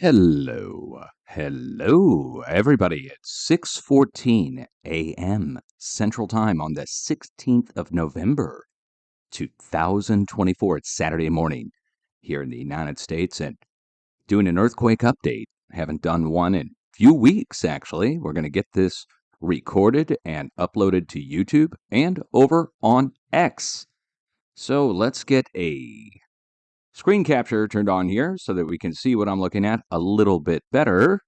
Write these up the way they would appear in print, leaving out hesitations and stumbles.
Hello, everybody. It's 6:14 a.m. Central Time on the 16th of November, 2024. It's Saturday morning here in the United States and doing an earthquake update. Haven't done one in a few weeks, actually. We're going to get this recorded and uploaded to YouTube and over on X. So let's get a screen capture turned on here so that we can see what I'm looking at a little bit better.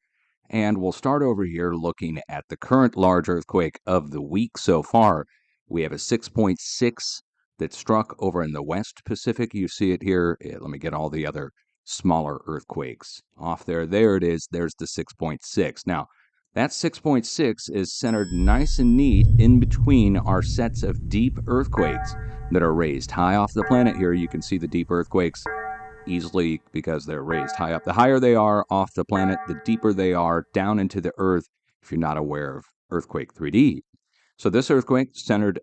And we'll start over here looking at the current large earthquake of the week so far. We have a 6.6 that struck over in the West Pacific. You see it here. Let me get all the other smaller earthquakes off there. There it is. There's the 6.6. Now, that 6.6 is centered nice and neat in between our sets of deep earthquakes that are raised high off the planet here. You can see the deep earthquakes easily because they're raised high up. The higher they are off the planet, the deeper they are down into the earth if you're not aware of earthquake 3D. So this earthquake centered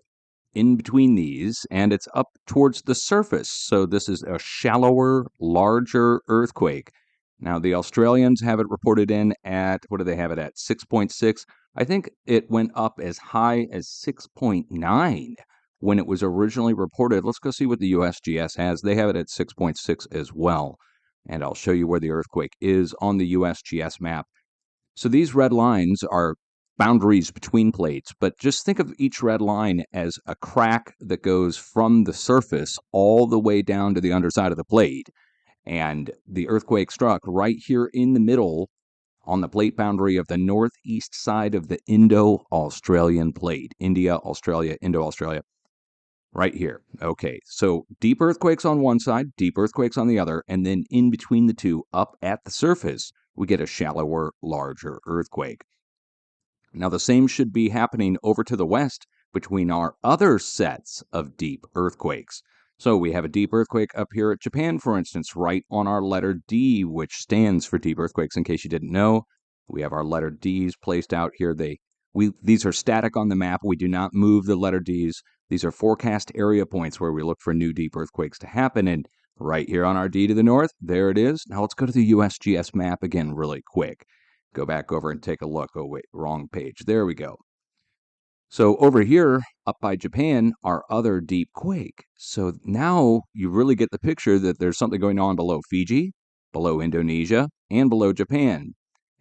in between these, and it's up towards the surface. So this is a shallower, larger earthquake. Now, the Australians have it reported in at, what do they have it at? 6.6. I think it went up as high as 6.9 when it was originally reported. Let's go see what the USGS has. They have it at 6.6 as well. And I'll show you where the earthquake is on the USGS map. So these red lines are boundaries between plates, but just think of each red line as a crack that goes from the surface all the way down to the underside of the plate. And the earthquake struck right here in the middle on the plate boundary of the northeast side of the Indo-Australian plate. India, Australia, Indo-Australia. Right here. Okay, so deep earthquakes on one side, deep earthquakes on the other, and then in between the two, up at the surface, we get a shallower, larger earthquake. Now, the same should be happening over to the west between our other sets of deep earthquakes. So we have a deep earthquake up here at Japan, for instance, right on our letter D, which stands for deep earthquakes, in case you didn't know. We have our letter Ds placed out here. These are static on the map. We do not move the letter Ds. These are forecast area points where we look for new deep earthquakes to happen. And right here on our D to the north, there it is. Now let's go to the USGS map again really quick. Go back over and take a look. Oh, wait, wrong page. There we go. So over here, up by Japan, our other deep quake. So now you really get the picture that there's something going on below Fiji, below Indonesia, and below Japan.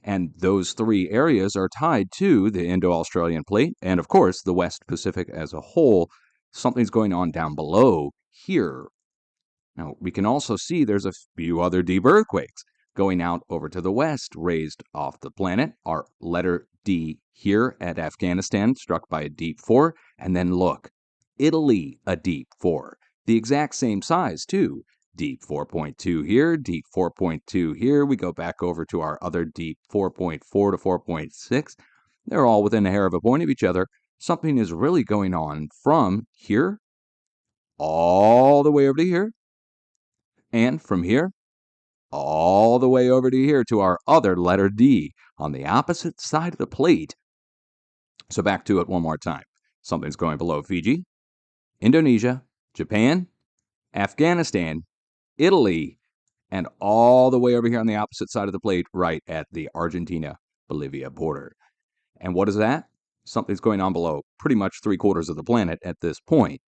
And those three areas are tied to the Indo-Australian plate and, of course, the West Pacific as a whole. Something's going on down below here. Now, we can also see there's a few other deep earthquakes going out over to the west, raised off the planet. Our letter D here at Afghanistan, struck by a deep 4. And then look, Italy, a deep 4. The exact same size, too. Deep 4.2 here, deep 4.2 here. We go back over to our other deep 4.4 to 4.6. They're all within a hair of a point of each other. Something is really going on from here all the way over to here. And from here all the way over to here to our other letter D on the opposite side of the plate. So back to it one more time. Something's going below Fiji, Indonesia, Japan, Afghanistan, Italy, and all the way over here on the opposite side of the plate, right at the Argentina-Bolivia border. And what is that? Something's going on below pretty much 3/4 of the planet at this point.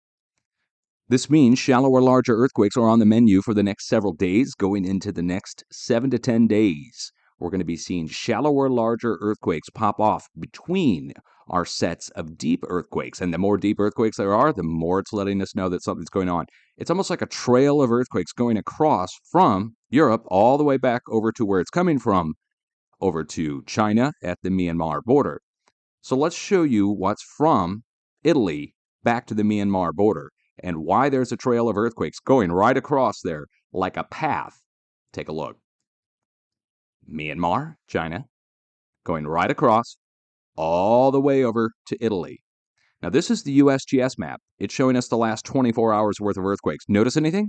This means shallower, larger earthquakes are on the menu for the next several days, going into the next 7 to 10 days. We're going to be seeing shallower, larger earthquakes pop off between our sets of deep earthquakes. And the more deep earthquakes there are, the more it's letting us know that something's going on. It's almost like a trail of earthquakes going across from Europe all the way back over to where it's coming from, over to China at the Myanmar border. So let's show you what's from Italy back to the Myanmar border, and why there's a trail of earthquakes going right across there like a path. Take a look. Myanmar, China, going right across all the way over to Italy. Now, this is the USGS map. It's showing us the last 24 hours worth of earthquakes. Notice anything?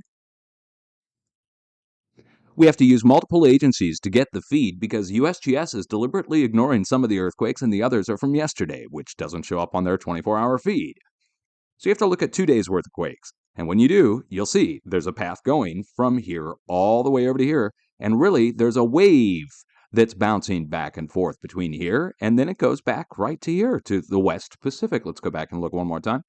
We have to use multiple agencies to get the feed because USGS is deliberately ignoring some of the earthquakes and the others are from yesterday, which doesn't show up on their 24-hour feed. So you have to look at 2 days worth of quakes. And when you do, you'll see there's a path going from here all the way over to here. And really, there's a wave that's bouncing back and forth between here, and then it goes back right to here, to the West Pacific. Let's go back and look one more time.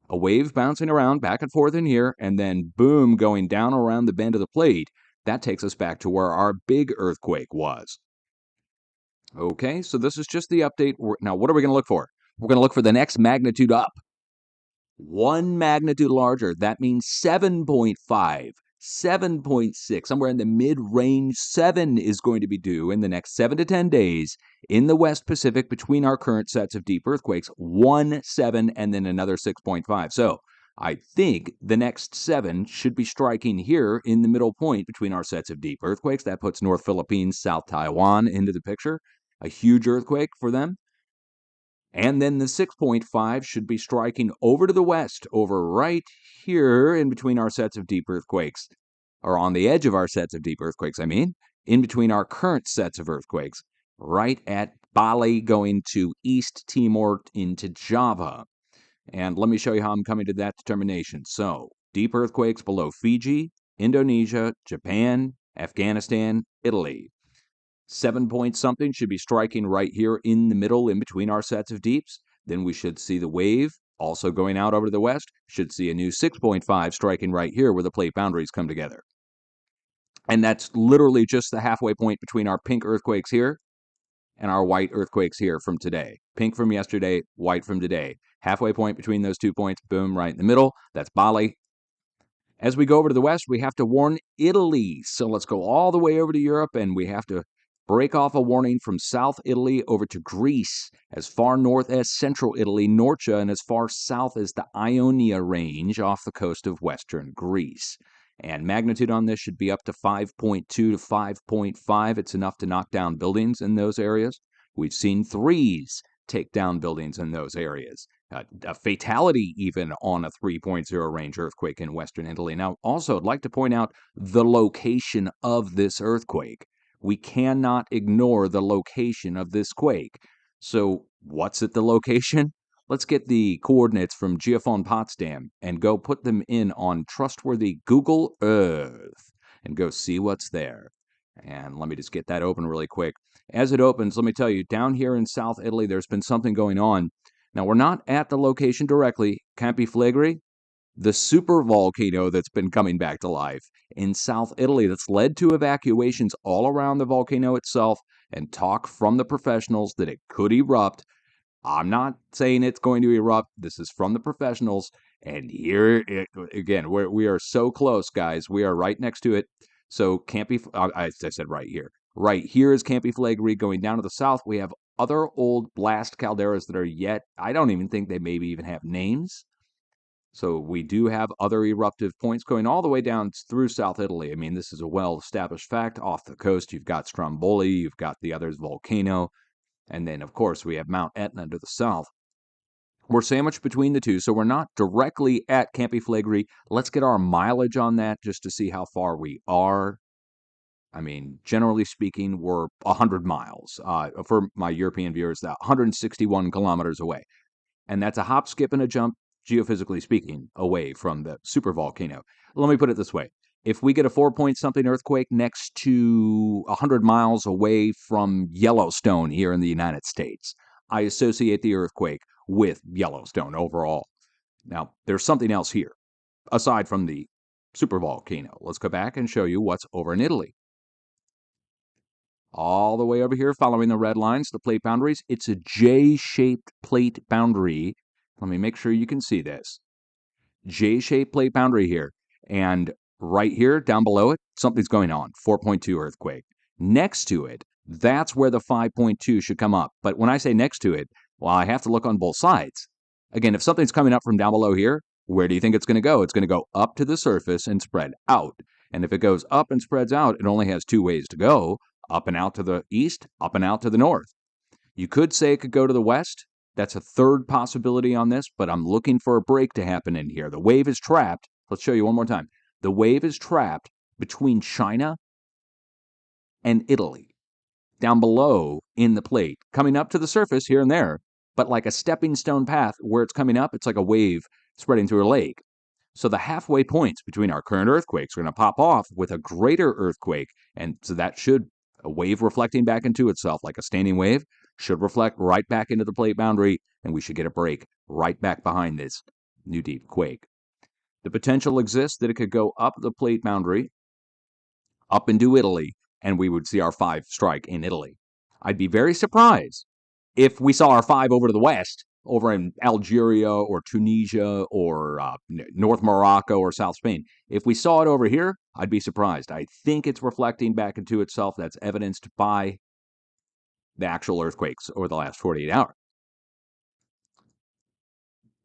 A wave bouncing around back and forth in here, and then boom, going down around the bend of the plate. That takes us back to where our big earthquake was. Okay, so this is just the update. Now, what are we going to look for? We're going to look for the next magnitude up. One magnitude larger, that means 7.5, 7.6, somewhere in the mid-range. 7 is going to be due in the next 7 to 10 days in the West Pacific between our current sets of deep earthquakes. 1, 7, and then another 6.5. So I think the next 7 should be striking here in the middle point between our sets of deep earthquakes. That puts North Philippines, South Taiwan into the picture. A huge earthquake for them. And then the 6.5 should be striking over to the west, over right here in between our sets of deep earthquakes, or on the edge of our sets of deep earthquakes, in between our current sets of earthquakes, right at Bali going to East Timor into Java. And let me show you how I'm coming to that determination. So, deep earthquakes below Fiji, Indonesia, Japan, Afghanistan, Italy. 7 point something should be striking right here in the middle in between our sets of deeps. Then we should see the wave also going out over to the west. Should see a new 6.5 striking right here where the plate boundaries come together. And that's literally just the halfway point between our pink earthquakes here and our white earthquakes here from today. Pink from yesterday, white from today. Halfway point between those 2 points, boom, right in the middle. That's Bali. As we go over to the west, we have to warn Italy. So let's go all the way over to Europe, and we have to break off a warning from South Italy over to Greece, as far north as Central Italy, Norcia, and as far south as the Ionia Range off the coast of western Greece. And magnitude on this should be up to 5.2 to 5.5. It's enough to knock down buildings in those areas. We've seen 3s take down buildings in those areas. A fatality even on a 3.0 range earthquake in western Italy. Now, also, I'd like to point out the location of this earthquake. We cannot ignore the location of this quake. So, what's at the location? Let's get the coordinates from Geophone Potsdam and go put them in on trustworthy Google Earth and go see what's there. And let me just get that open really quick. As it opens, let me tell you, down here in South Italy, there's been something going on. Now, we're not at the location directly, Campi Flegrei, the supervolcano that's been coming back to life in South Italy that's led to evacuations all around the volcano itself and talk from the professionals that it could erupt. I'm not saying it's going to erupt. This is from the professionals. And here, again, we are so close, guys. We are right next to it. So Campi, I said right here. Right here is Campi Flegrei. Going down to the south, we have other old blast calderas that are yet, I don't even think they maybe even have names. So we do have other eruptive points going all the way down through South Italy. I mean, this is a well-established fact. Off the coast, you've got Stromboli, you've got the others volcano, and then, of course, we have Mount Etna to the south. We're sandwiched between the two, so we're not directly at Campi Flegrei. Let's get our mileage on that just to see how far we are. I mean, generally speaking, we're 100 miles. For my European viewers, that 161 kilometers away. And that's a hop, skip, and a jump, geophysically speaking, away from the supervolcano. Let me put it this way. If we get a 4-point-something earthquake next to 100 miles away from Yellowstone here in the United States, I associate the earthquake with Yellowstone overall. Now, there's something else here, aside from the supervolcano. Let's go back and show you what's over in Italy. All the way over here, following the red lines, the plate boundaries, it's a J-shaped plate boundary. Let me make sure you can see this. J-shaped plate boundary here. And right here, down below it, something's going on. 4.2 earthquake. Next to it, that's where the 5.2 should come up. But when I say next to it, well, I have to look on both sides. Again, if something's coming up from down below here, where do you think it's going to go? It's going to go up to the surface and spread out. And if it goes up and spreads out, it only has 2 ways to go. Up and out to the east, up and out to the north. You could say it could go to the west. That's a third possibility on this, but I'm looking for a break to happen in here. The wave is trapped. Let's show you one more time. The wave is trapped between China and Italy, down below in the plate, coming up to the surface here and there, but like a stepping stone path where it's coming up, it's like a wave spreading through a lake. So the halfway points between our current earthquakes are going to pop off with a greater earthquake. And so that should, a wave reflecting back into itself like a standing wave, should reflect right back into the plate boundary, and we should get a break right back behind this new deep quake. The potential exists that it could go up the plate boundary, up into Italy, and we would see our 5 strike in Italy. I'd be very surprised if we saw our 5 over to the west, over in Algeria or Tunisia or North Morocco or South Spain. If we saw it over here, I'd be surprised. I think it's reflecting back into itself. That's evidenced by the actual earthquakes over the last 48 hours.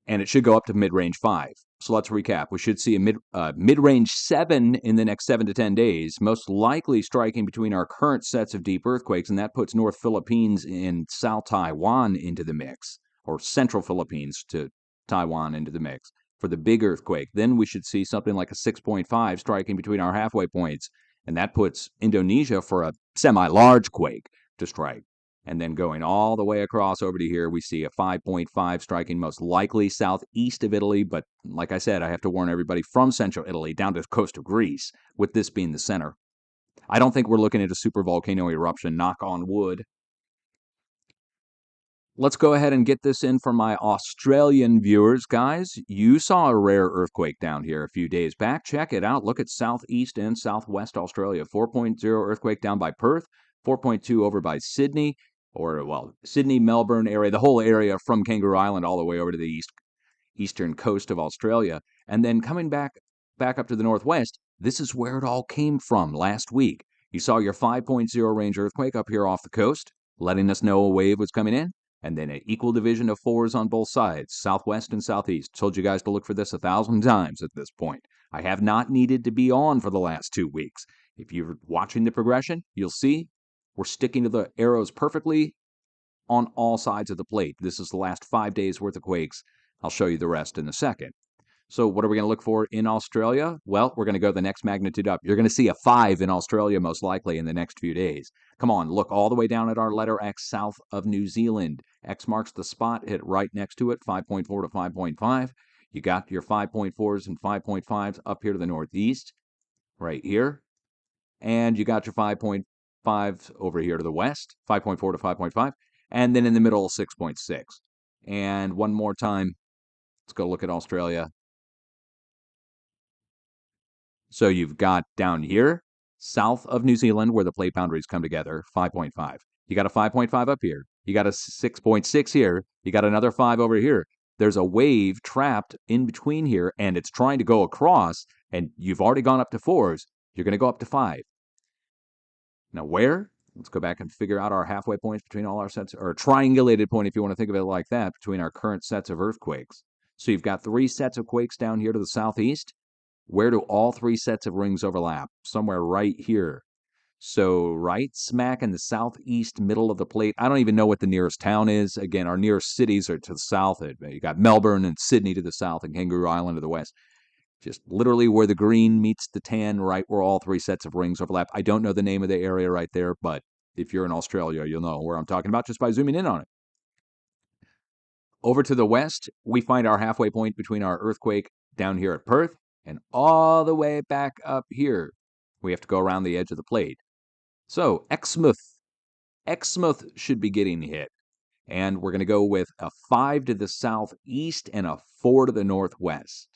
And it should go up to mid-range 5. So let's recap. We should see a mid-range 7 in the next 7 to 10 days, most likely striking between our current sets of deep earthquakes, and that puts North Philippines and South Taiwan into the mix, or Central Philippines to Taiwan into the mix for the big earthquake. Then we should see something like a 6.5 striking between our halfway points, and that puts Indonesia for a semi-large quake to strike. And then going all the way across over to here, we see a 5.5 striking most likely southeast of Italy. But like I said, I have to warn everybody from central Italy down to the coast of Greece, with this being the center. I don't think we're looking at a super volcano eruption, knock on wood. Let's go ahead and get this in for my Australian viewers, guys. You saw a rare earthquake down here a few days back. Check it out. Look at southeast and southwest Australia. 4.0 earthquake down by Perth, 4.2 over by Sydney, or, well, Sydney, Melbourne area, the whole area from Kangaroo Island all the way over to the eastern coast of Australia. And then coming back up to the northwest, this is where it all came from last week. You saw your 5.0 range earthquake up here off the coast, letting us know a wave was coming in. And then an equal division of 4s on both sides, southwest and southeast. Told you guys to look for this 1,000 times at this point. I have not needed to be on for the last 2 weeks. If you're watching the progression, you'll see we're sticking to the arrows perfectly on all sides of the plate. This is the last 5 days worth of quakes. I'll show you the rest in a second. So what are we going to look for in Australia? Well, we're going to go the next magnitude up. You're going to see a 5 in Australia most likely in the next few days. Come on, look all the way down at our letter X south of New Zealand. X marks the spot, hit right next to it, 5.4 to 5.5. You got your 5.4s and 5.5s up here to the northeast, right here. And you got your 5.5s over here to the west, 5.4 to 5.5. And then in the middle, 6.6. And one more time, let's go look at Australia. So you've got down here, south of New Zealand, where the plate boundaries come together, 5.5. You got a 5.5 up here. You got a 6.6 here. You got another 5 over here. There's a wave trapped in between here, and it's trying to go across, and you've already gone up to 4s. You're going to go up to 5. Now where? Let's go back and figure out our halfway points between all our sets, or a triangulated point, if you want to think of it like that, between our current sets of earthquakes. So you've got 3 sets of quakes down here to the southeast. Where do all 3 sets of rings overlap? Somewhere right here. So right smack in the southeast middle of the plate. I don't even know what the nearest town is. Again, our nearest cities are to the south. You got Melbourne and Sydney to the south and Kangaroo Island to the west. Just literally where the green meets the tan, right where all 3 sets of rings overlap. I don't know the name of the area right there, but if you're in Australia, you'll know where I'm talking about just by zooming in on it. Over to the west, we find our halfway point between our earthquake down here at Perth and all the way back up here. We have to go around the edge of the plate. So Exmouth should be getting hit. And we're going to go with a 5 to the southeast and a 4 to the northwest.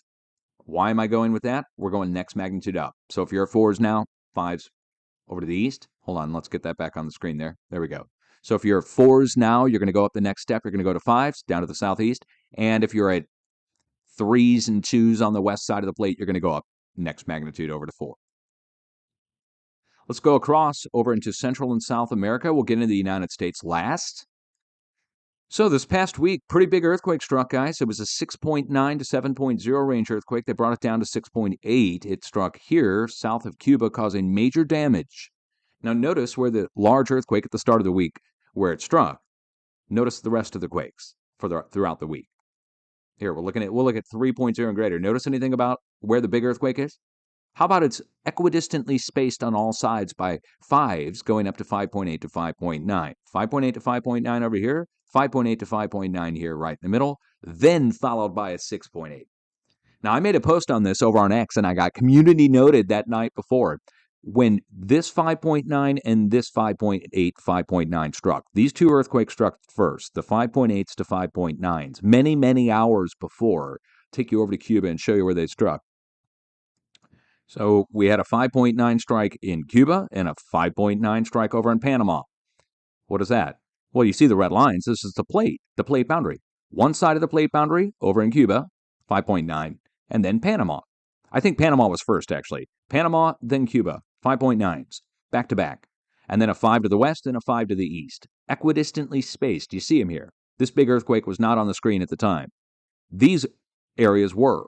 Why am I going with that? We're going next magnitude up. So if you're at 4s now, 5s over to the east. Hold on, let's get that back on the screen there. There we go. So if you're at 4s now, you're going to go up the next step. You're going to go to 5s, down to the southeast. And if you're at 3s and 2s on the west side of the plate, you're going to go up next magnitude over to 4. Let's go across over into Central and South America. We'll get into the United States last. So this past week, pretty big earthquake struck, guys. It was a 6.9 to 7.0 range earthquake. They brought it down to 6.8. It struck here, south of Cuba, causing major damage. Now notice where the large earthquake at the start of the week, where it struck. Notice the rest of the quakes throughout the week. Here, we'll look at 3.0 and greater. Notice anything about where the big earthquake is? How about it's equidistantly spaced on all sides by 5s going up to 5.8 to 5.9. 5.8 to 5.9 over here, 5.8 to 5.9 here right in the middle, then followed by a 6.8. Now, I made a post on this over on X, and I got community noted that night before. When this 5.9 and this 5.8, 5.9 struck, these two earthquakes struck first, the 5.8s to 5.9s, many, many hours before. Take you over to Cuba and show you where they struck. So we had a 5.9 strike in Cuba and a 5.9 strike over in Panama. What is that? Well, you see the red lines. This is the plate boundary. One side of the plate boundary over in Cuba, 5.9, and then Panama. I think Panama was first, actually. Panama, then Cuba, 5.9s, back to back. And then a 5 to the west and a 5 to the east, equidistantly spaced. You see them here. This big earthquake was not on the screen at the time. These areas were.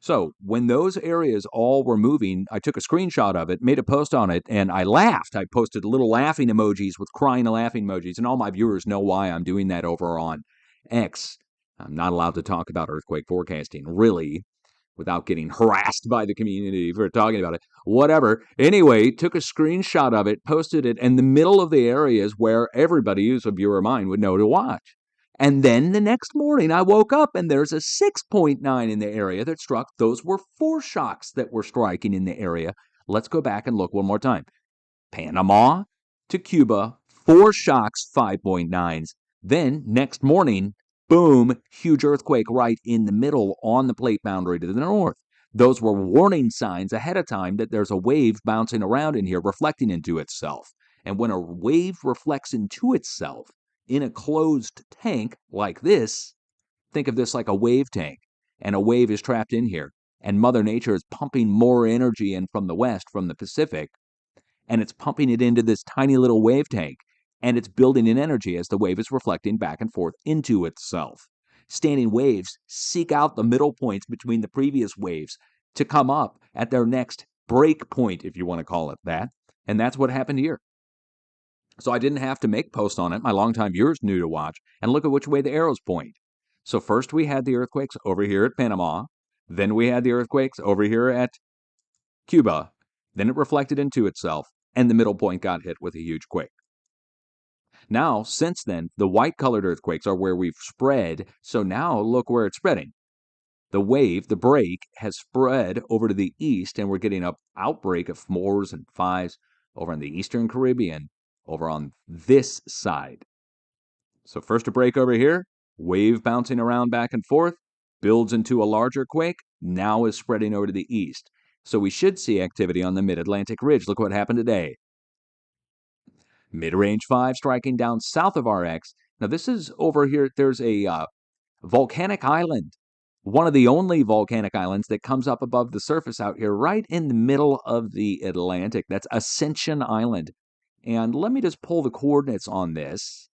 So when those areas all were moving, I took a screenshot of it, made a post on it, and I laughed. I posted little laughing emojis with crying laughing emojis, and all my viewers know why I'm doing that over on X. I'm not allowed to talk about earthquake forecasting, really, without getting harassed by the community for talking about it. Whatever. Anyway, took a screenshot of it, posted it in the middle of the areas where everybody who's a viewer of mine would know to watch. And then the next morning, I woke up and there's a 6.9 in the area that struck. Those were foreshocks that were striking in the area. Let's go back and look one more time. Panama to Cuba, foreshocks, 5.9s. Then next morning, boom, huge earthquake right in the middle on the plate boundary to the north. Those were warning signs ahead of time that there's a wave bouncing around in here, reflecting into itself. And when a wave reflects into itself, in a closed tank like this, think of this like a wave tank, and a wave is trapped in here, and Mother Nature is pumping more energy in from the west, from the Pacific, and it's pumping it into this tiny little wave tank, and it's building in energy as the wave is reflecting back and forth into itself. Standing waves seek out the middle points between the previous waves to come up at their next break point, if you want to call it that, and that's what happened here. So I didn't have to make posts on it. My longtime viewers knew to watch. And look at which way the arrows point. So first we had the earthquakes over here at Panama. Then we had the earthquakes over here at Cuba. Then it reflected into itself. And the middle point got hit with a huge quake. Now, since then, the white-colored earthquakes are where we've spread. So now look where it's spreading. The wave, the break, has spread over to the east. And we're getting an outbreak of 4s and 5s over in the Eastern Caribbean, over on this side. So first a break over here, wave bouncing around back and forth, builds into a larger quake, now is spreading over to the east. So we should see activity on the mid-Atlantic ridge. Look what happened today. Mid-range 5 striking down south of RX. Now this is over here, there's a volcanic island, one of the only volcanic islands that comes up above the surface out here, right in the middle of the Atlantic. That's Ascension Island. And let me just pull the coordinates on this,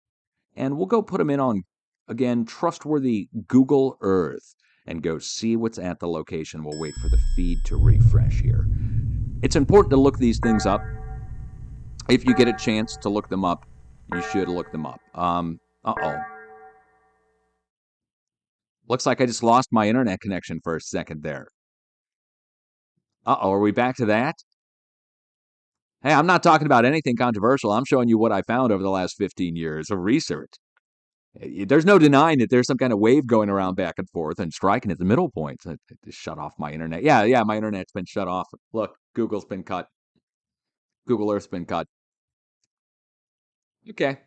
and we'll go put them in on, again, trustworthy Google Earth, and go see what's at the location. We'll wait for the feed to refresh here. It's important to look these things up. If you get a chance to look them up, you should look them up. Uh-oh. Looks like I just lost my internet connection for a second there. Uh-oh, are we back to that? Hey, I'm not talking about anything controversial. I'm showing you what I found over the last 15 years of research. There's no denying that there's some kind of wave going around back and forth and striking at the middle points. I just shut off my internet. Yeah, my internet's been shut off. Look, Google's been cut. Google Earth's been cut. Okay.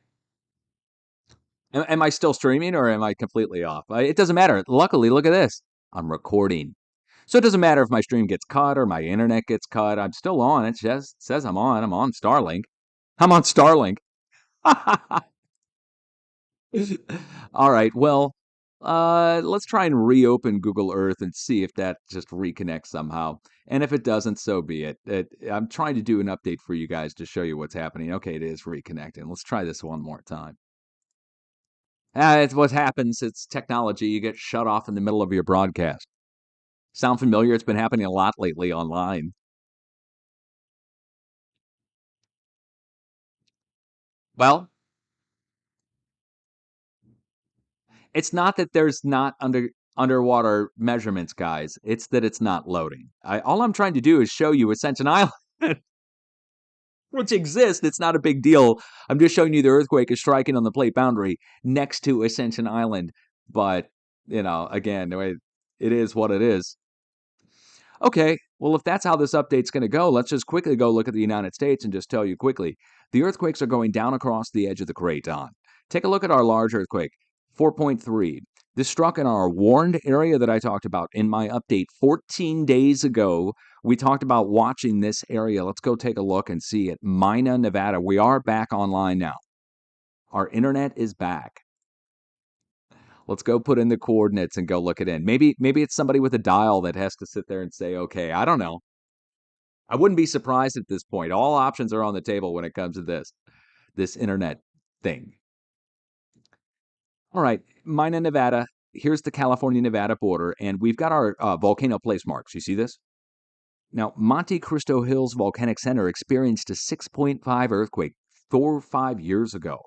Am I still streaming or am I completely off? It doesn't matter. Luckily, look at this. I'm recording. So it doesn't matter if my stream gets cut or my internet gets cut. I'm still on. It just says I'm on. I'm on Starlink. I'm on Starlink. All right. Well, let's try and reopen Google Earth and see if that just reconnects somehow. And if it doesn't, so be it. I'm trying to do an update for you guys to show you what's happening. Okay, it is reconnecting. Let's try this one more time. It's what happens. It's technology. You get shut off in the middle of your broadcast. Sound familiar? It's been happening a lot lately online. Well, it's not that there's not underwater measurements, guys. It's that it's not loading. All I'm trying to do is show you Ascension Island, which exists. It's not a big deal. I'm just showing you the earthquake is striking on the plate boundary next to Ascension Island. But, again, It is what it is. Okay, well, if that's how this update's going to go, let's just quickly go look at the United States and just tell you quickly. The earthquakes are going down across the edge of the craton. Take a look at our large earthquake, 4.3. This struck in our warned area that I talked about in my update 14 days ago. We talked about watching this area. Let's go take a look and see it. Mina, Nevada. We are back online now. Our internet is back. Let's go put in the coordinates and go look it in. Maybe it's somebody with a dial that has to sit there and say, okay, I don't know. I wouldn't be surprised at this point. All options are on the table when it comes to this internet thing. All right, Mina, Nevada. Here's the California-Nevada border, and we've got our volcano place marks. You see this? Now, Monte Cristo Hills Volcanic Center experienced a 6.5 earthquake 4 or 5 years ago,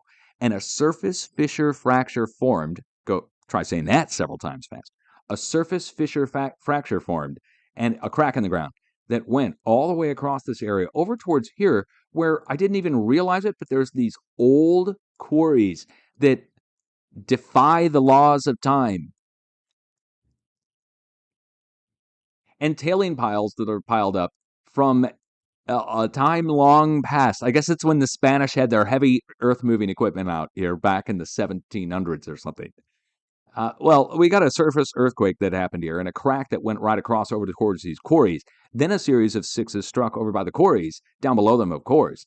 and a surface fissure fracture formed. Go try saying that several times fast. A surface fissure fracture formed, and a crack in the ground that went all the way across this area over towards here, where I didn't even realize it, but there's these old quarries that defy the laws of time, and tailing piles that are piled up from a time long past. I guess it's when the Spanish had their heavy earth moving equipment out here back in the 1700s or something. Well, we got a surface earthquake that happened here and a crack that went right across over towards these quarries. Then a series of sixes struck over by the quarries, down below them, of course.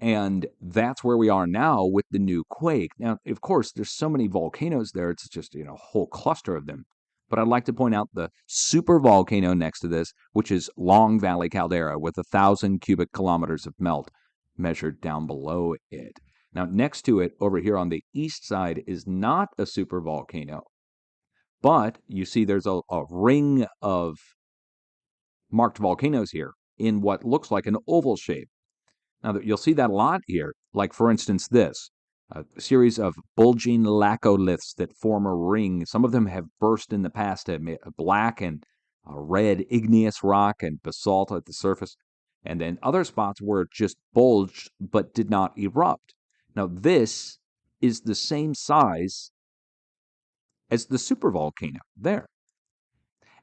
And that's where we are now with the new quake. Now, of course, there's so many volcanoes there. It's just, a whole cluster of them. But I'd like to point out the super volcano next to this, which is Long Valley Caldera with 1,000 cubic kilometers of melt measured down below it. Now, next to it, over here on the east side, is not a supervolcano, but you see there's a ring of marked volcanoes here in what looks like an oval shape. Now, you'll see that a lot here, like, for instance, this. A series of bulging laccoliths that form a ring. Some of them have burst in the past, black and red igneous rock and basalt at the surface, and then other spots where it just bulged but did not erupt. Now, this is the same size as the supervolcano there.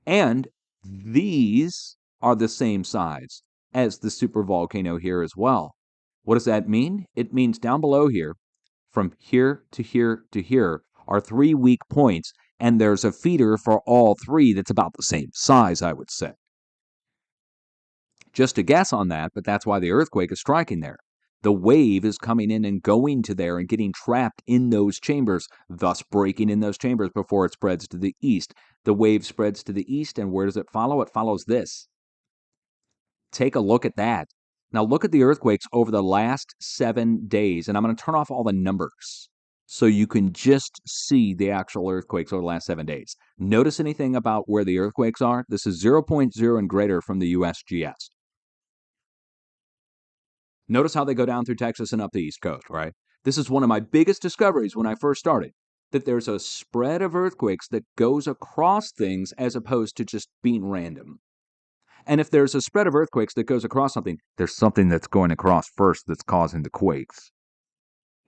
And these are the same size as the supervolcano here as well. What does that mean? It means down below here, from here to here to here, are 3 weak points, and there's a feeder for all three that's about the same size, I would say. Just a guess on that, but that's why the earthquake is striking there. The wave is coming in and going to there and getting trapped in those chambers, thus breaking in those chambers before it spreads to the east. The wave spreads to the east, and where does it follow? It follows this. Take a look at that. Now look at the earthquakes over the last 7 days, and I'm going to turn off all the numbers so you can just see the actual earthquakes over the last 7 days. Notice anything about where the earthquakes are? This is 0.0 and greater from the USGS. Notice how they go down through Texas and up the East Coast, right? This is one of my biggest discoveries when I first started, that there's a spread of earthquakes that goes across things as opposed to just being random. And if there's a spread of earthquakes that goes across something, there's something that's going across first that's causing the quakes.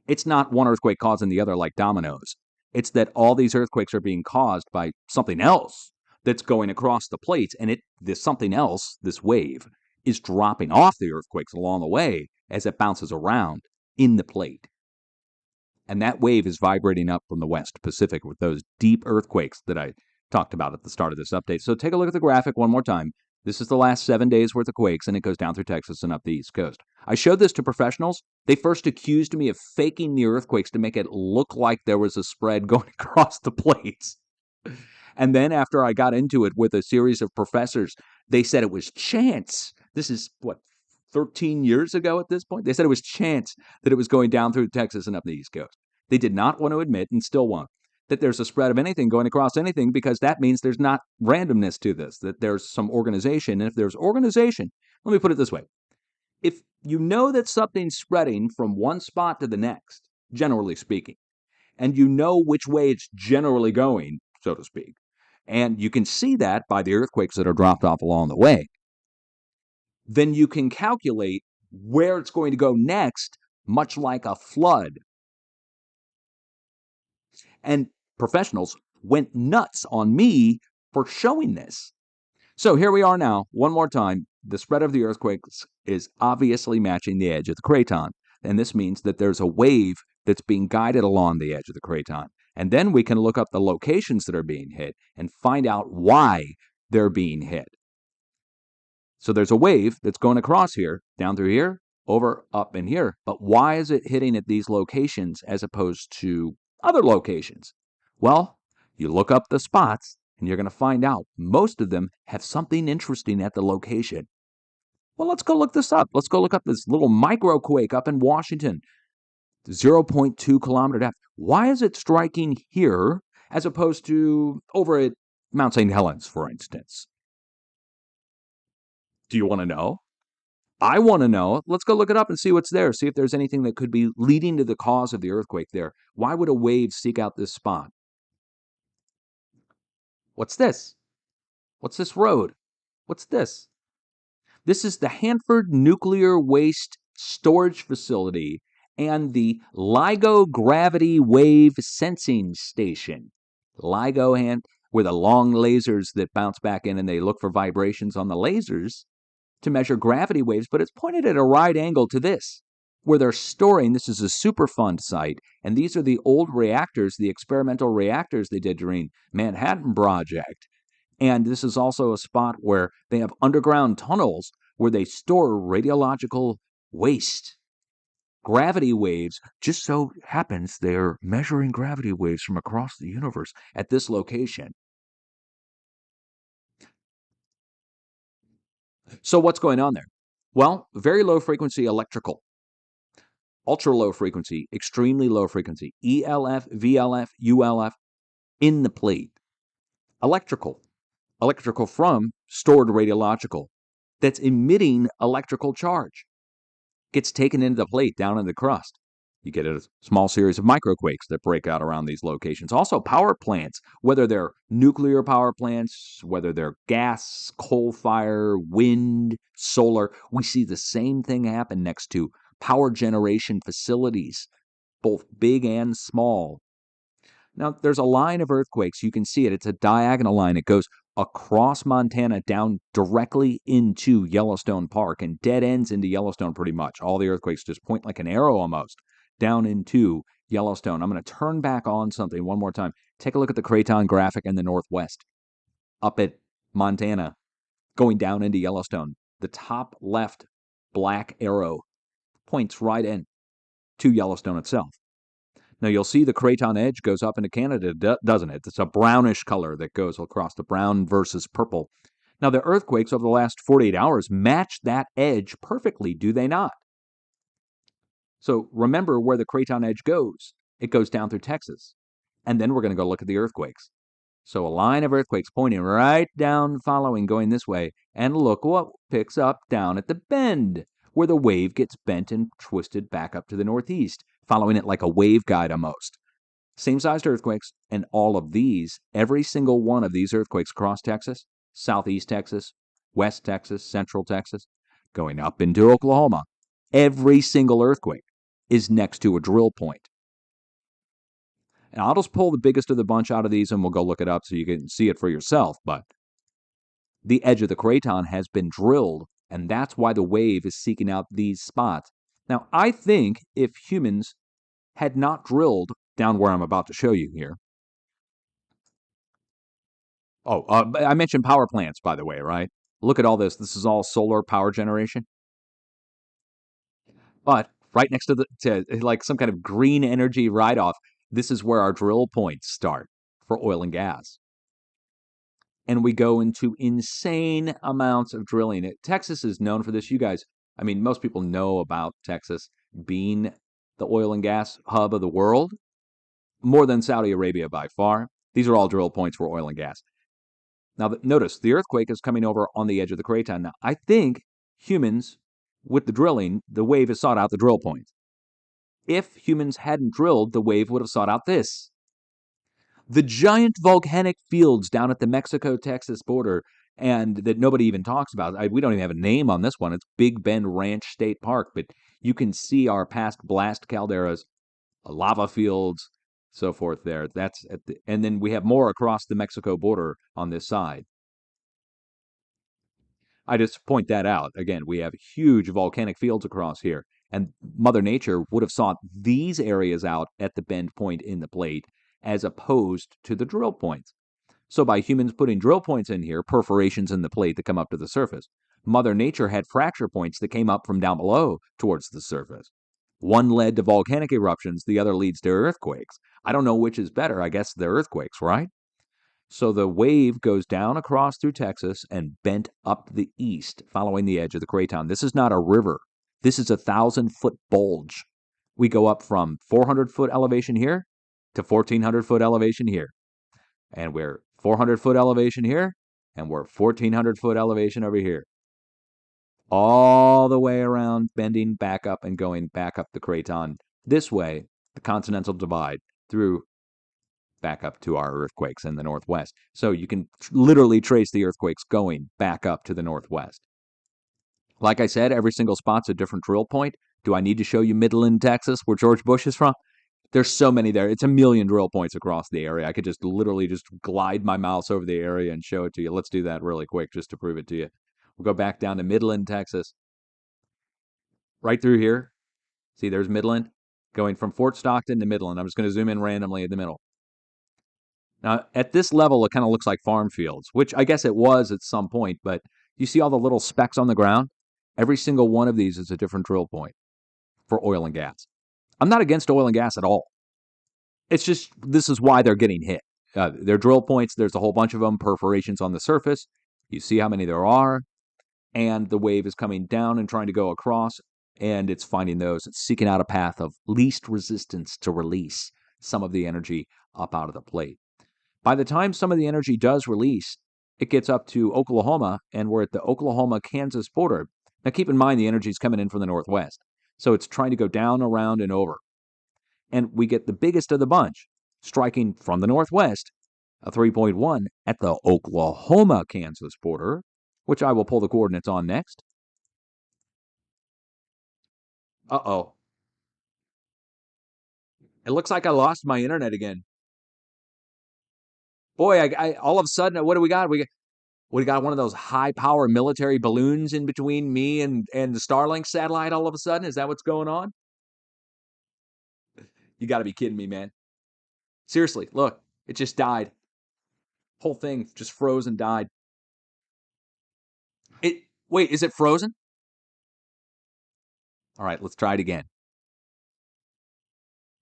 It's not one earthquake causing the other like dominoes. It's that all these earthquakes are being caused by something else that's going across the plates, and this something else, this wave, is dropping off the earthquakes along the way as it bounces around in the plate. And that wave is vibrating up from the West Pacific with those deep earthquakes that I talked about at the start of this update. So take a look at the graphic one more time. This is the last 7 days worth of quakes, and it goes down through Texas and up the East Coast. I showed this to professionals. They first accused me of faking the earthquakes to make it look like there was a spread going across the plates. And then after I got into it with a series of professors, they said it was chance. This is, 13 years ago at this point? They said it was chance that it was going down through Texas and up the East Coast. They did not want to admit, and still won't, that there's a spread of anything going across anything, because that means there's not randomness to this, that there's some organization. And if there's organization, let me put it this way. If you know that something's spreading from one spot to the next, generally speaking, and you know which way it's generally going, so to speak, and you can see that by the earthquakes that are dropped off along the way, then you can calculate where it's going to go next, much like a flood. And professionals went nuts on me for showing this. So here we are now, one more time. The spread of the earthquakes is obviously matching the edge of the craton. And this means that there's a wave that's being guided along the edge of the craton. And then we can look up the locations that are being hit and find out why they're being hit. So there's a wave that's going across here, down through here, over, up, and here. But why is it hitting at these locations as opposed to other locations? Well, you look up the spots, and you're going to find out most of them have something interesting at the location. Well, let's go look this up. Let's go look up this little microquake up in Washington, 0.2 kilometer depth. Why is it striking here as opposed to over at Mount St. Helens, for instance? Do you want to know? I want to know. Let's go look it up and see what's there. See if there's anything that could be leading to the cause of the earthquake there. Why would a wave seek out this spot? What's this? What's this road? What's this? This is the Hanford Nuclear Waste Storage Facility and the LIGO Gravity Wave Sensing Station. LIGO, with the long lasers that bounce back in, and they look for vibrations on the lasers to measure gravity waves, but it's pointed at a right angle to this, where they're storing. This is a Superfund site, and these are the old reactors, the experimental reactors they did during Manhattan Project. And this is also a spot where they have underground tunnels where they store radiological waste. Gravity waves, just so happens they're measuring gravity waves from across the universe at this location. So what's going on there? Well, very low frequency electrical, ultra low frequency, extremely low frequency, ELF, VLF, ULF in the plate. Electrical from stored radiological that's emitting electrical charge. Gets taken into the plate down in the crust. You get a small series of microquakes that break out around these locations. Also, power plants, whether they're nuclear power plants, whether they're gas, coal fire, wind, solar, we see the same thing happen next to power generation facilities, both big and small. Now, there's a line of earthquakes. You can see it. It's a diagonal line. It goes across Montana down directly into Yellowstone Park and dead ends into Yellowstone pretty much. All the earthquakes just point like an arrow almost down into Yellowstone. I'm going to turn back on something one more time. Take a look at the Craton graphic in the northwest. Up at Montana, going down into Yellowstone. The top left black arrow points right in to Yellowstone itself. Now, you'll see the Craton edge goes up into Canada, doesn't it? It's a brownish color that goes across the brown versus purple. Now, the earthquakes over the last 48 hours match that edge perfectly, do they not? So remember where the Craton edge goes. It goes down through Texas. And then we're going to go look at the earthquakes. So a line of earthquakes pointing right down, following, going this way. And look what picks up down at the bend, where the wave gets bent and twisted back up to the northeast, following it like a waveguide almost. Same-sized earthquakes, and all of these, every single one of these earthquakes across Texas, southeast Texas, west Texas, central Texas, going up into Oklahoma, every single earthquake is next to a drill point. And I'll just pull the biggest of the bunch out of these and we'll go look it up so you can see it for yourself. But the edge of the Craton has been drilled, and that's why the wave is seeking out these spots. Now, I think if humans had not drilled down where I'm about to show you here. Oh, I mentioned power plants, by the way, right? Look at all this. This is all solar power generation. But right next to like some kind of green energy write-off, this is where our drill points start for oil and gas. And we go into insane amounts of drilling. Texas is known for this. You guys, I mean, most people know about Texas being the oil and gas hub of the world, more than Saudi Arabia by far. These are all drill points for oil and gas. Now, notice, the earthquake is coming over on the edge of the Craton. Now, I think humans, with the drilling, the wave has sought out the drill points. If humans hadn't drilled, the wave would have sought out this. The giant volcanic fields down at the Mexico-Texas border, and that nobody even talks about. We don't even have a name on this one. It's Big Bend Ranch State Park, but you can see our past blast calderas, lava fields, so forth there. That's and then we have more across the Mexico border on this side. I just point that out. Again, we have huge volcanic fields across here, and Mother Nature would have sought these areas out at the bend point in the plate as opposed to the drill points. So by humans putting drill points in here, perforations in the plate that come up to the surface, Mother Nature had fracture points that came up from down below towards the surface. One led to volcanic eruptions, the other leads to earthquakes. I don't know which is better. I guess the earthquakes, right? So the wave goes down across through Texas and bent up the east, following the edge of the craton. This is not a river. This is a 1,000-foot bulge. We go up from 400-foot elevation here to 1,400-foot elevation here. And we're 400-foot elevation here, and we're 1,400-foot elevation over here. All the way around, bending back up and going back up the craton. This way, the Continental Divide, through back up to our earthquakes in the northwest. So you can literally trace the earthquakes going back up to the northwest. Like I said, every single spot's a different drill point. Do I need to show you Midland, Texas, where George Bush is from? There's so many there. It's a million drill points across the area. I could just literally just glide my mouse over the area and show it to you. Let's do that really quick just to prove it to you. We'll go back down to Midland, Texas. Right through here. See, there's Midland. Going from Fort Stockton to Midland. I'm just going to zoom in randomly in the middle. Now, at this level, it kind of looks like farm fields, which I guess it was at some point, but you see all the little specks on the ground? Every single one of these is a different drill point for oil and gas. I'm not against oil and gas at all. It's just, this is why they're getting hit. They're drill points. There's a whole bunch of them, perforations on the surface. You see how many there are, and the wave is coming down and trying to go across, and it's finding those. It's seeking out a path of least resistance to release some of the energy up out of the plate. By the time some of the energy does release, it gets up to Oklahoma, and we're at the Oklahoma-Kansas border. Now, keep in mind the energy is coming in from the northwest, so it's trying to go down, around, and over. And we get the biggest of the bunch, striking from the northwest, a 3.1 at the Oklahoma-Kansas border, which I will pull the coordinates on next. Uh-oh. It looks like I lost my internet again. Boy, I all of a sudden, what do we got? We got one of those high-power military balloons in between me and the Starlink satellite all of a sudden? Is that what's going on? You got to be kidding me, man. Seriously, look, it just died. Whole thing just froze and died. Wait, is it frozen? All right, let's try it again.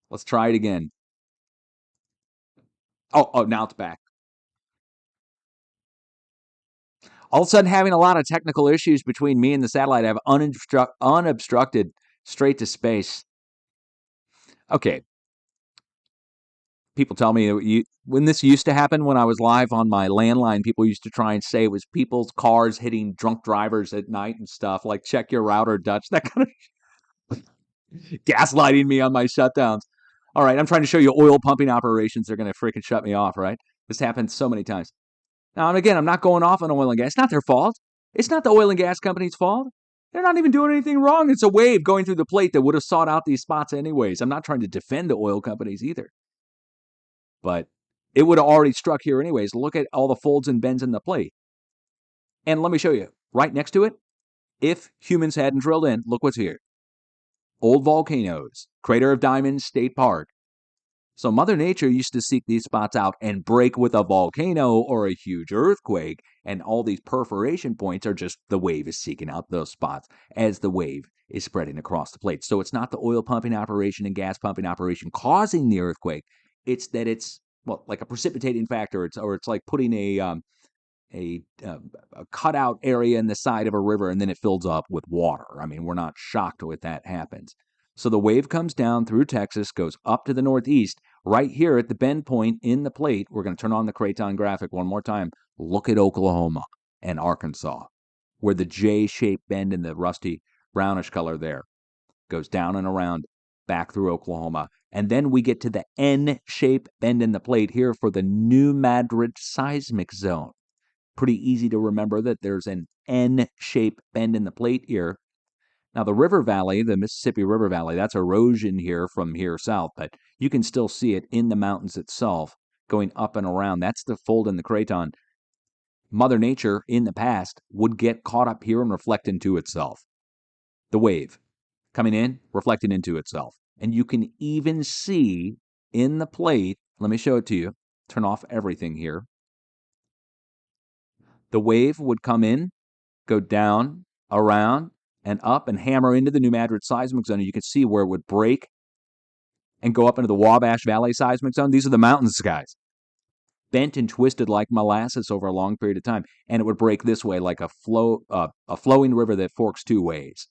Let's try it again. Oh, now it's back. All of a sudden, having a lot of technical issues between me and the satellite. I have unobstructed straight to space. Okay. People tell me when this used to happen, when I was live on my landline, people used to try and say it was people's cars hitting drunk drivers at night and stuff, like check your router, Dutch, that kind of gaslighting me on my shutdowns. All right, I'm trying to show you oil pumping operations. They're going to freaking shut me off, right? This happens so many times. Now, and again, I'm not going off on oil and gas. It's not their fault. It's not the oil and gas company's fault. They're not even doing anything wrong. It's a wave going through the plate that would have sought out these spots anyways. I'm not trying to defend the oil companies either. But it would have already struck here anyways. Look at all the folds and bends in the plate. And let me show you. Right next to it, if humans hadn't drilled in, look what's here. Old volcanoes, Crater of Diamonds State Park. So Mother Nature used to seek these spots out and break with a volcano or a huge earthquake, and all these perforation points are just the wave is seeking out those spots as the wave is spreading across the plate. So it's not the oil pumping operation and gas pumping operation causing the earthquake. It's that it's, well, like a precipitating factor. It's like putting a cutout area in the side of a river and then it fills up with water. I mean, we're not shocked when that happens. So the wave comes down through Texas, goes up to the northeast. Right here at the bend point in the plate, we're going to turn on the Craton graphic one more time. Look at Oklahoma and Arkansas, where the J-shaped bend in the rusty brownish color there goes down and around back through Oklahoma. And then we get to the N-shaped bend in the plate here for the New Madrid seismic zone. Pretty easy to remember that there's an N-shaped bend in the plate here. Now, the river valley, the Mississippi River Valley, that's erosion here from here south, but you can still see it in the mountains itself going up and around. That's the fold in the craton. Mother Nature, in the past, would get caught up here and reflect into itself. The wave coming in, reflecting into itself. And you can even see in the plate, let me show it to you, turn off everything here. The wave would come in, go down, around, and up, and hammer into the New Madrid seismic zone. And you can see where it would break and go up into the Wabash Valley seismic zone. These are the mountains, guys. Bent and twisted like molasses over a long period of time. And it would break this way like a flowing river that forks two ways.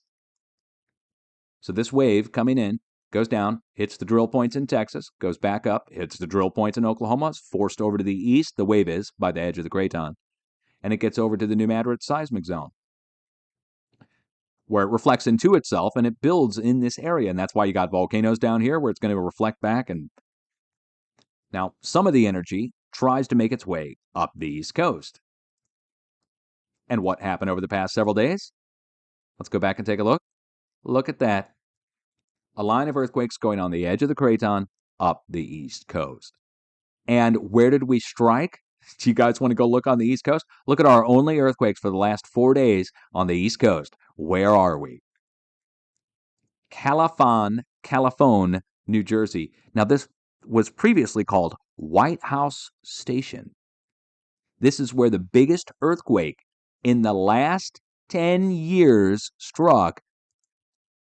So this wave coming in, goes down, hits the drill points in Texas, goes back up, hits the drill points in Oklahoma, is forced over to the east, the wave is, by the edge of the craton, and it gets over to the New Madrid seismic zone, where it reflects into itself, and it builds in this area, and that's why you got volcanoes down here, where it's going to reflect back. And now, some of the energy tries to make its way up the East Coast. And what happened over the past several days? Let's go back and take a look. Look at that. A line of earthquakes going on the edge of the craton up the East Coast. And where did we strike? Do you guys want to go look on the East Coast? Look at our only earthquakes for the last 4 days on the East Coast. Where are we? Califone, New Jersey. Now, this was previously called White House Station. This is where the biggest earthquake in the last 10 years struck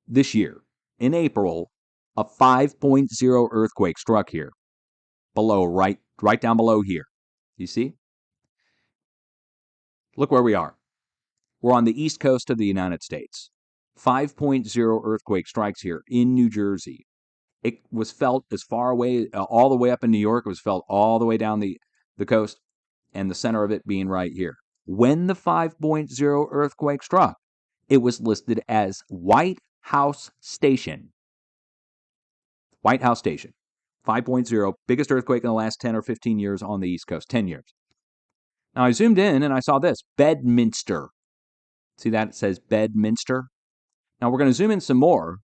this year. In April, a 5.0 earthquake struck here, below, right down below here. You see? Look where we are. We're on the east coast of the United States. 5.0 earthquake strikes here in New Jersey. It was felt as far away, all the way up in New York. It was felt all the way down the coast, and the center of it being right here. When the 5.0 earthquake struck, it was listed as White House Station. White House Station. 5.0, biggest earthquake in the last 10 or 15 years on the East Coast. 10 years. Now, I zoomed in and I saw this. Bedminster. See that? It says Bedminster. Now, we're going to zoom in some more.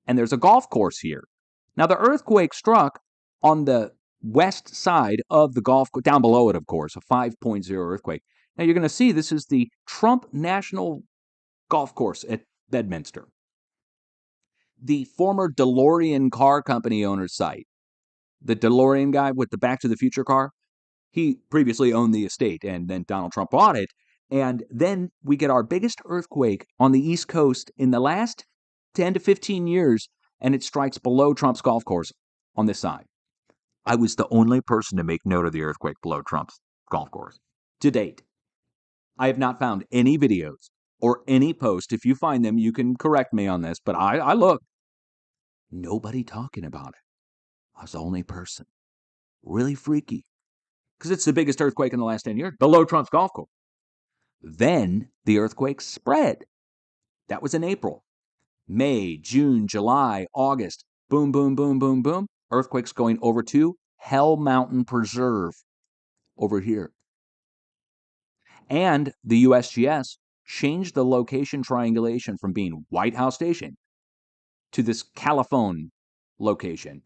And there's a golf course here. Now, the earthquake struck on the west side of the golf course, down below it, of course, a 5.0 earthquake. Now, you're going to see this is the Trump National Golf Course at Bedminster. The former DeLorean car company owner's site. The DeLorean guy with the Back to the Future car, he previously owned the estate, and then Donald Trump bought it. And then we get our biggest earthquake on the East Coast in the last 10 to 15 years, and it strikes below Trump's golf course on this side. I was the only person to make note of the earthquake below Trump's golf course to date. I have not found any videos or any post. If you find them, you can correct me on this, but I looked. Nobody talking about it. I was the only person. Really freaky. Because it's the biggest earthquake in the last 10 years, below Trump's golf course. Then the earthquake spread. That was in April. May, June, July, August. Boom, boom, boom, boom, boom. Earthquakes going over to Hell Mountain Preserve over here. And the USGS changed the location triangulation from being White House Station to this Califone location.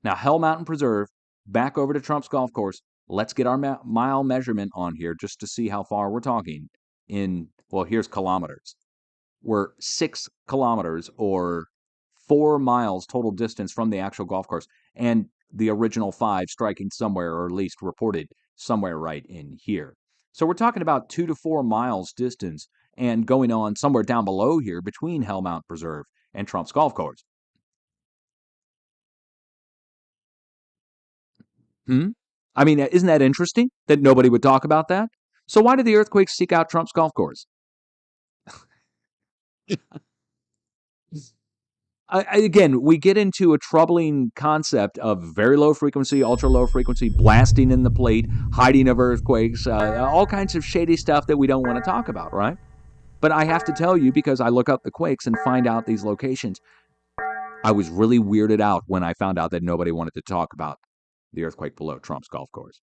Now, Hell Mountain Preserve, back over to Trump's golf course. Let's get our mile measurement on here just to see how far we're talking in, well, here's kilometers. We're 6 kilometers or 4 miles total distance from the actual golf course. And the original 5 striking somewhere, or at least reported somewhere right in here. So we're talking about 2 to 4 miles distance and going on somewhere down below here between Hell Mountain Preserve and Trump's golf course. I mean, isn't that interesting that nobody would talk about that? So why did the earthquakes seek out Trump's golf course? Again, we get into a troubling concept of very low frequency, ultra low frequency, blasting in the plate, hiding of earthquakes, all kinds of shady stuff that we don't want to talk about, right? But I have to tell you, because I look up the quakes and find out these locations, I was really weirded out when I found out that nobody wanted to talk about the earthquake below Trump's golf course.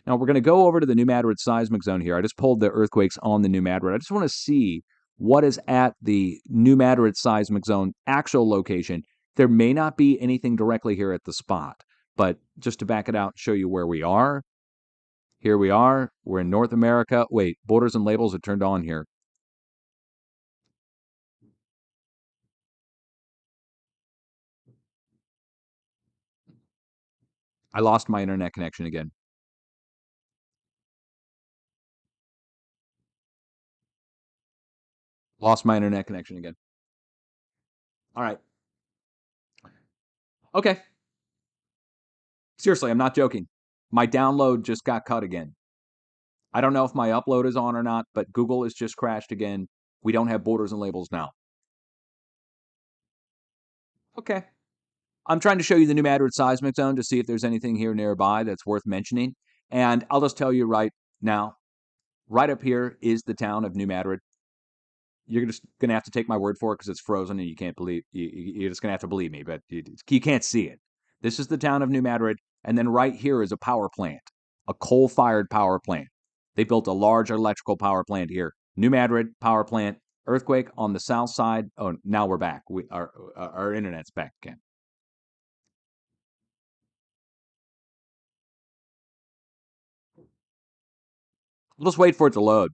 Now we're going to go over to the New Madrid seismic zone here. I just pulled the earthquakes on the New Madrid. I just want to see what is at the New Madrid seismic zone actual location. There may not be anything directly here at the spot, but just to back it out, show you where we are. Here we are. We're in North America. Wait, borders and labels are turned on here. I lost my internet connection again. Lost my internet connection again. All right. Okay. Seriously, I'm not joking. My download just got cut again. I don't know if my upload is on or not, but Google has just crashed again. We don't have borders and labels now. Okay. I'm trying to show you the New Madrid seismic zone to see if there's anything here nearby that's worth mentioning. And I'll just tell you right now, right up here is the town of New Madrid. You're just going to have to take my word for it because it's frozen and you can't believe, you're just going to have to believe me, but you can't see it. This is the town of New Madrid. And then right here is a power plant, a coal-fired power plant. They built a large electrical power plant here. New Madrid power plant, earthquake on the south side. Oh, now we're back. Our internet's back again. We'll just wait for it to load.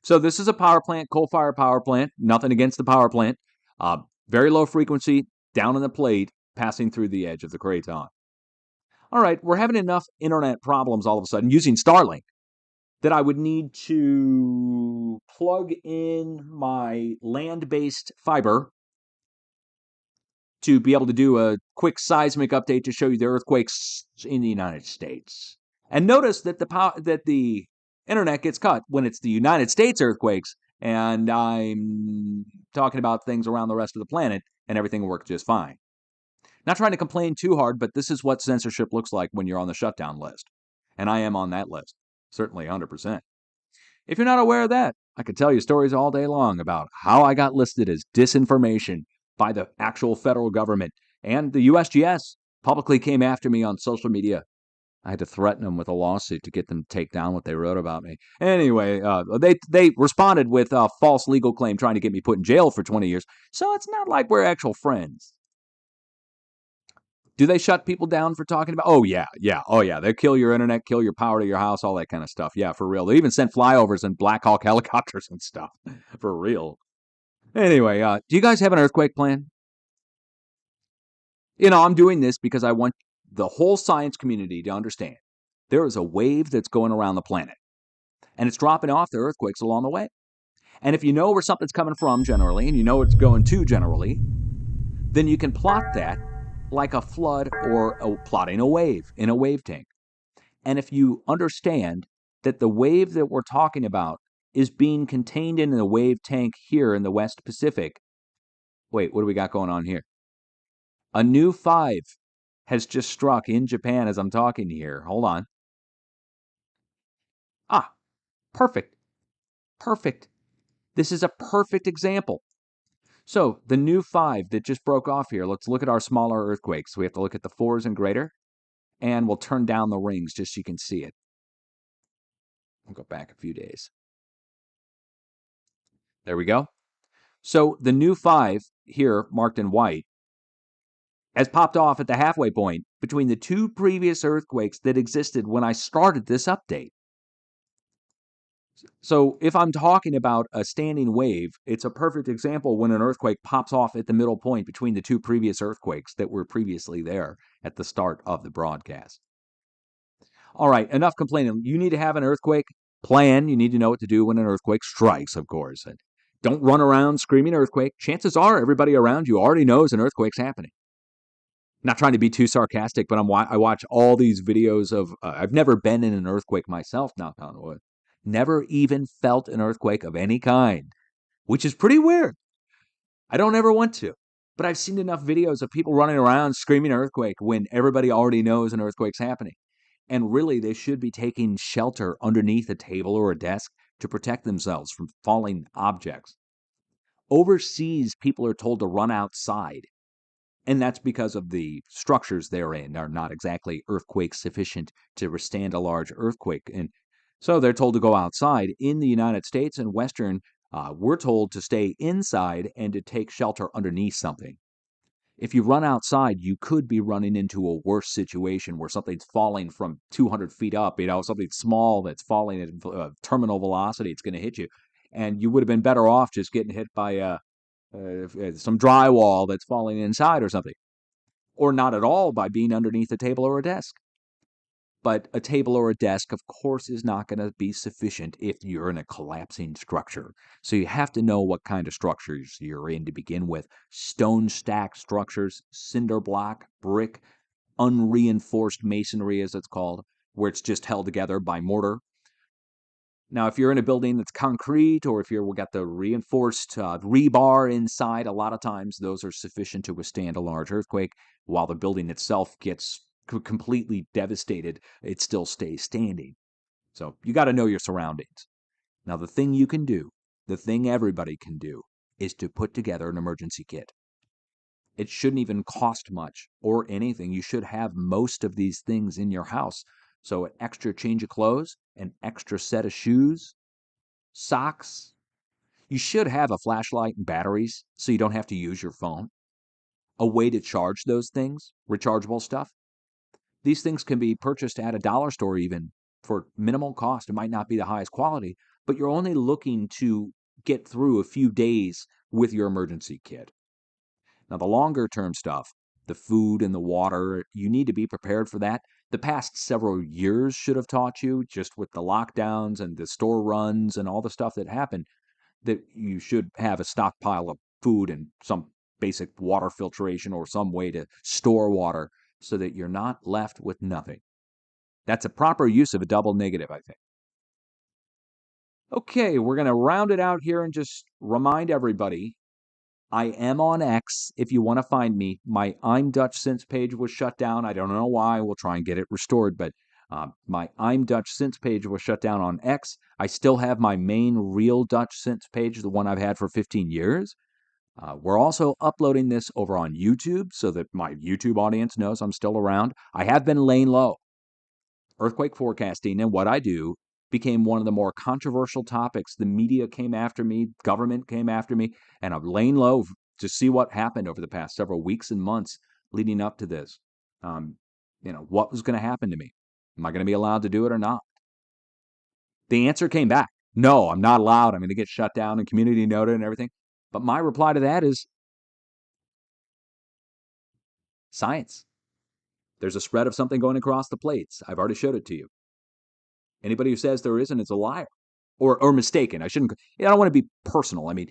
So this is a power plant, coal-fired power plant. Nothing against the power plant. Very low frequency, down in the plate, passing through the edge of the craton. All right, we're having enough internet problems all of a sudden using Starlink that I would need to plug in my land-based fiber to be able to do a quick seismic update to show you the earthquakes in the United States. And notice that the internet gets cut when it's the United States earthquakes, and I'm talking about things around the rest of the planet, and everything works just fine. Not trying to complain too hard, but this is what censorship looks like when you're on the shutdown list. And I am on that list, certainly 100%. If you're not aware of that, I could tell you stories all day long about how I got listed as disinformation by the actual federal government, and the USGS publicly came after me on social media. I had to threaten them with a lawsuit to get them to take down what they wrote about me. Anyway, they responded with a false legal claim trying to get me put in jail for 20 years. So it's not like we're actual friends. Do they shut people down for talking about? Oh yeah. They kill your internet, kill your power to your house, all that kind of stuff. Yeah, for real. They even sent flyovers and Black Hawk helicopters and stuff. For real. Anyway, do you guys have an earthquake plan? I'm doing this because I want the whole science community to understand there is a wave that's going around the planet, and it's dropping off the earthquakes along the way. And if you know where something's coming from generally, and you know it's going to generally, then you can plot that like a flood or plotting a wave in a wave tank. And if you understand that the wave that we're talking about is being contained in a wave tank here in the West Pacific. Wait, what do we got going on here? A new 5 has just struck in Japan as I'm talking here. Hold on. Ah, perfect. Perfect. This is a perfect example. So the new 5 that just broke off here, let's look at our smaller earthquakes. We have to look at the 4s and greater, and we'll turn down the rings just so you can see it. We'll go back a few days. There we go. So the new 5 here, marked in white, has popped off at the halfway point between the 2 previous earthquakes that existed when I started this update. So if I'm talking about a standing wave, it's a perfect example when an earthquake pops off at the middle point between the 2 previous earthquakes that were previously there at the start of the broadcast. All right, enough complaining. You need to have an earthquake plan. You need to know what to do when an earthquake strikes, of course. And don't run around screaming earthquake. Chances are everybody around you already knows an earthquake's happening. Not trying to be too sarcastic, but I watch all these videos of, I've never been in an earthquake myself, knock on wood. Never even felt an earthquake of any kind, which is pretty weird. I don't ever want to, but I've seen enough videos of people running around screaming earthquake when everybody already knows an earthquake's happening. And really, they should be taking shelter underneath a table or a desk to protect themselves from falling objects. Overseas, people are told to run outside. And that's because of the structures they're in are not exactly earthquake sufficient to withstand a large earthquake. And so they're told to go outside. In the United States and Western, we're told to stay inside and to take shelter underneath something. If you run outside, you could be running into a worse situation where something's falling from 200 feet up, something small that's falling at terminal velocity, it's going to hit you. And you would have been better off just getting hit by some drywall that's falling inside or something, or not at all by being underneath a table or a desk. But a table or a desk, of course, is not going to be sufficient if you're in a collapsing structure. So you have to know what kind of structures you're in to begin with. Stone stack structures, cinder block, brick, unreinforced masonry, as it's called, where it's just held together by mortar. Now, if you're in a building that's concrete, or if you've got the reinforced rebar inside, a lot of times those are sufficient to withstand a large earthquake. While the building itself gets completely devastated, it still stays standing. So you got to know your surroundings. Now, the thing you can do, the thing everybody can do, is to put together an emergency kit. It shouldn't even cost much or anything. You should have most of these things in your house. So an extra change of clothes, an extra set of shoes, socks. You should have a flashlight and batteries so you don't have to use your phone. A way to charge those things, rechargeable stuff. These things can be purchased at a dollar store even for minimal cost. It might not be the highest quality, but you're only looking to get through a few days with your emergency kit. Now, the longer term stuff, the food and the water, you need to be prepared for that. The past several years should have taught you, just with the lockdowns and the store runs and all the stuff that happened, that you should have a stockpile of food and some basic water filtration or some way to store water so that you're not left with nothing. That's a proper use of a double negative, I think. Okay, we're going to round it out here and just remind everybody I am on X if you want to find me. My I'm Dutch Since page was shut down. I don't know why. We'll try and get it restored, but my I'm Dutch Since page was shut down on X. I still have my main Real Dutch Since page, the one I've had for 15 years. We're also uploading this over on YouTube so that my YouTube audience knows I'm still around. I have been laying low. Earthquake forecasting and what I do became one of the more controversial topics. The media came after me, government came after me, and I'm laying low to see what happened over the past several weeks and months leading up to this. What was going to happen to me? Am I going to be allowed to do it or not? The answer came back. No, I'm not allowed. I'm going to get shut down and community noted and everything. But my reply to that is science. There's a spread of something going across the plates. I've already showed it to you. Anybody who says there isn't is a liar or mistaken. I don't want to be personal. I mean,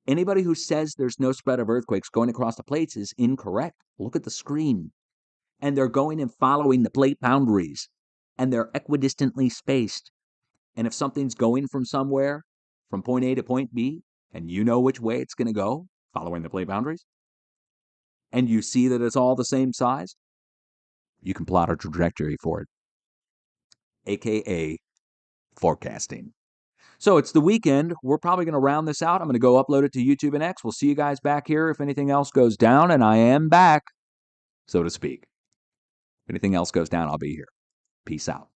anybody who says there's no spread of earthquakes going across the plates is incorrect. Look at the screen. And they're going and following the plate boundaries, and they're equidistantly spaced. And if something's going from somewhere, from point A to point B, and you know which way it's going to go, following the plate boundaries, and you see that it's all the same size, you can plot a trajectory for it, aka forecasting. So it's the weekend. We're probably going to round this out. I'm going to go upload it to YouTube and X. We'll see you guys back here if anything else goes down, and I am back, so to speak. If anything else goes down, I'll be here. Peace out.